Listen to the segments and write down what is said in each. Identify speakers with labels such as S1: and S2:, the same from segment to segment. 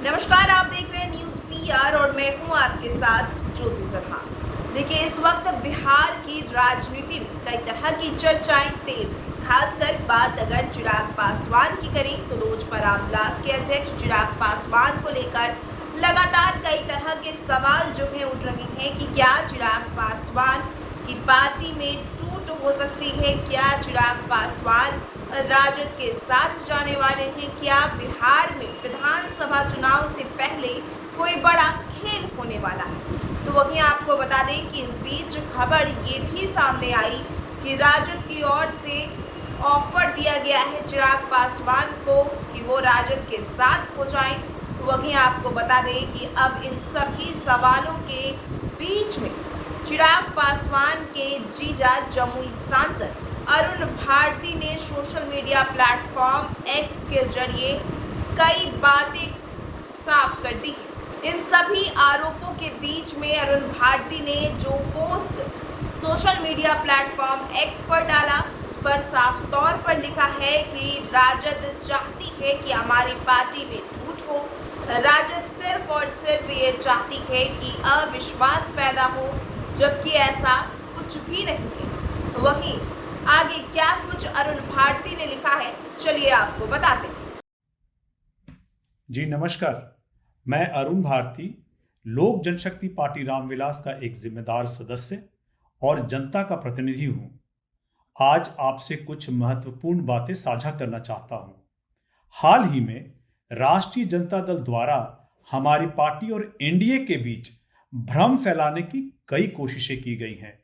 S1: नमस्कार, आप देख रहे हैं न्यूज पीआर और मैं हूं आपके साथ ज्योति सरहा। देखिए, इस वक्त बिहार की राजनीति में कई तरह की चर्चाएं तेज हैं। खासकर बात अगर चिराग पासवान की करें तो लोजपा रामविलास के अध्यक्ष चिराग पासवान को लेकर लगातार कई तरह के सवाल जो है उठ रहे हैं कि क्या चिराग पासवान की पार्टी में टूट हो सकती है, क्या चिराग पासवान राजद के साथ जाने वाले हैं, क्या बिहार में विधानसभा चुनाव से पहले कोई बड़ा खेल होने वाला है। तो वहीं आपको बता दें कि इस बीच खबर ये भी सामने आई कि राजद की ओर से ऑफर दिया गया है चिराग पासवान को कि वो राजद के साथ हो जाएं। वहीं आपको बता दें कि अब इन सभी सवालों के बीच में चिराग पासवान के जीजा जमुई सांसद अरुण भारती ने सोशल मीडिया प्लेटफॉर्म एक्स के जरिए कई बातें साफ कर दी हैं। इन सभी आरोपों के बीच में अरुण भारती ने जो post social media platform x पर डाला, उस पर साफ तौर पर लिखा है कि राजद चाहती है कि हमारी पार्टी में टूट हो। राजद सिर्फ और सिर्फ ये चाहती है कि अविश्वास पैदा हो, जबकि ऐसा कुछ भी नहीं है। वहीं आगे क्या कुछ अरुण भारती ने लिखा है, चलिए आपको बताते हैं।
S2: जी नमस्कार, मैं अरुण भारती, लोक जनशक्ति पार्टी रामविलास का एक जिम्मेदार सदस्य और जनता का प्रतिनिधि हूं। आज आपसे कुछ महत्वपूर्ण बातें साझा करना चाहता हूं। हाल ही में राष्ट्रीय जनता दल द्वारा हमारी पार्टी और एनडीए के बीच भ्रम फैलाने की कई कोशिशें की गई हैं।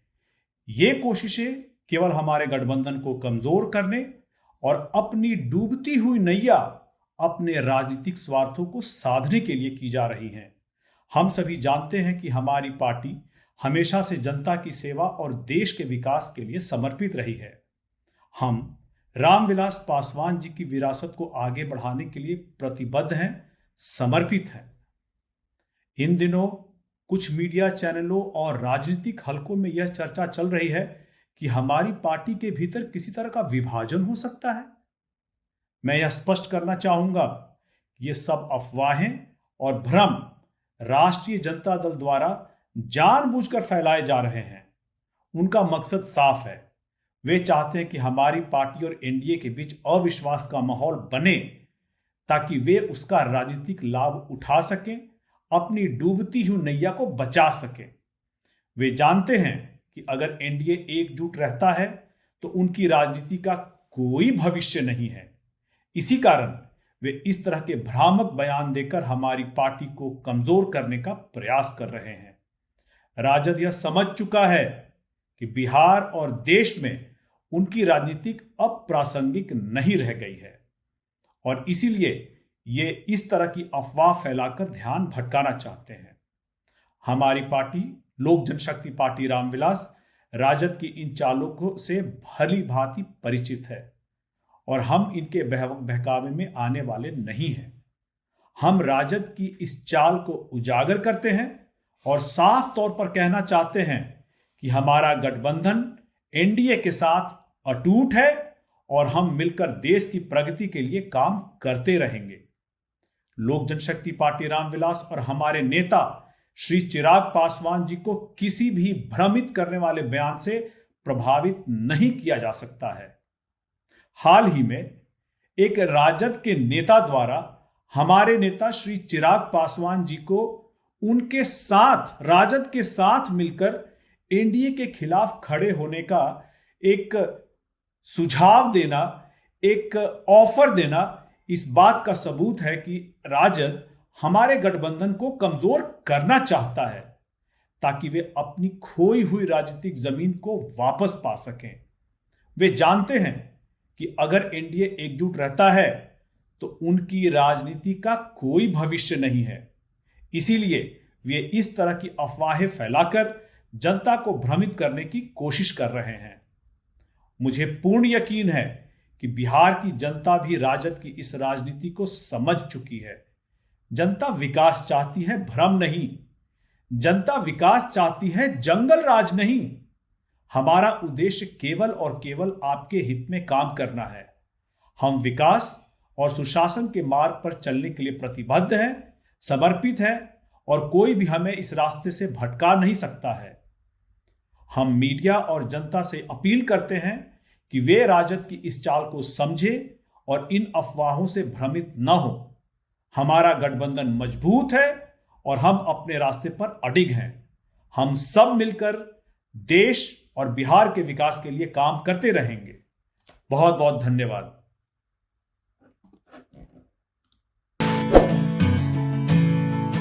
S2: ये कोशिशें केवल हमारे गठबंधन को कमजोर करने और अपनी डूबती हुई नैया अपने राजनीतिक स्वार्थों को साधने के लिए की जा रही हैं। हम सभी जानते हैं कि हमारी पार्टी हमेशा से जनता की सेवा और देश के विकास के लिए समर्पित रही है। हम रामविलास पासवान जी की विरासत को आगे बढ़ाने के लिए प्रतिबद्ध हैं, समर्पित हैं। इन दिनों कुछ मीडिया चैनलों और राजनीतिक हलकों में यह चर्चा चल रही है कि हमारी पार्टी के भीतर किसी तरह का विभाजन हो सकता है। मैं यह स्पष्ट करना चाहूंगा, ये सब अफवाहें और भ्रम राष्ट्रीय जनता दल द्वारा जानबूझकर फैलाए जा रहे हैं। उनका मकसद साफ है। वे चाहते हैं कि हमारी पार्टी और एनडीए के बीच अविश्वास का माहौल बने ताकि वे उसका राजनीतिक लाभ उठा सकें, अपनी डूबती हुई नैया को बचा सकें। वे जानते हैं कि अगर एनडीए एकजुट रहता है तो उनकी राजनीति का कोई भविष्य नहीं है। इसी कारण वे इस तरह के भ्रामक बयान देकर हमारी पार्टी को कमजोर करने का प्रयास कर रहे हैं। राजद यह समझ चुका है कि बिहार और देश में उनकी राजनीतिक अप्रासंगिक नहीं रह गई है और इसीलिए ये इस तरह की अफवाह फैलाकर ध्यान भटकाना चाहते हैं। हमारी पार्टी लोक जनशक्ति पार्टी रामविलास राजद की इन चालों से भली भांति परिचित है और हम इनके बहकावे में आने वाले नहीं हैं। हम राजद की इस चाल को उजागर करते हैं और साफ तौर पर कहना चाहते हैं कि हमारा गठबंधन एनडीए के साथ अटूट है और हम मिलकर देश की प्रगति के लिए काम करते रहेंगे। लोक जनशक्ति पार्टी रामविलास और हमारे नेता श्री चिराग पासवान जी को किसी भी भ्रमित करने वाले बयान से प्रभावित नहीं किया जा सकता है। हाल ही में एक राजद के नेता द्वारा हमारे नेता श्री चिराग पासवान जी को उनके साथ राजद के साथ मिलकर एनडीए के खिलाफ खड़े होने का एक सुझाव देना, एक ऑफर देना, इस बात का सबूत है कि राजद हमारे गठबंधन को कमजोर करना चाहता है ताकि वे अपनी खोई हुई राजनीतिक जमीन को वापस पा सकें। वे जानते हैं कि अगर एनडीए एकजुट रहता है तो उनकी राजनीति का कोई भविष्य नहीं है। इसीलिए वे इस तरह की अफवाहें फैलाकर जनता को भ्रमित करने की कोशिश कर रहे हैं। मुझे पूर्ण यकीन है कि बिहार की जनता भी राजद की इस राजनीति को समझ चुकी है। जनता विकास चाहती है, भ्रम नहीं। जनता विकास चाहती है, जंगल राज नहीं। हमारा उद्देश्य केवल और केवल आपके हित में काम करना है। हम विकास और सुशासन के मार्ग पर चलने के लिए प्रतिबद्ध हैं, समर्पित है और कोई भी हमें इस रास्ते से भटका नहीं सकता है। हम मीडिया और जनता से अपील करते हैं कि वे राजद की इस चाल को समझे और इन अफवाहों से भ्रमित न हो। हमारा गठबंधन मजबूत है और हम अपने रास्ते पर अडिग हैं। हम सब मिलकर देश और बिहार के विकास के लिए काम करते रहेंगे। बहुत बहुत धन्यवाद।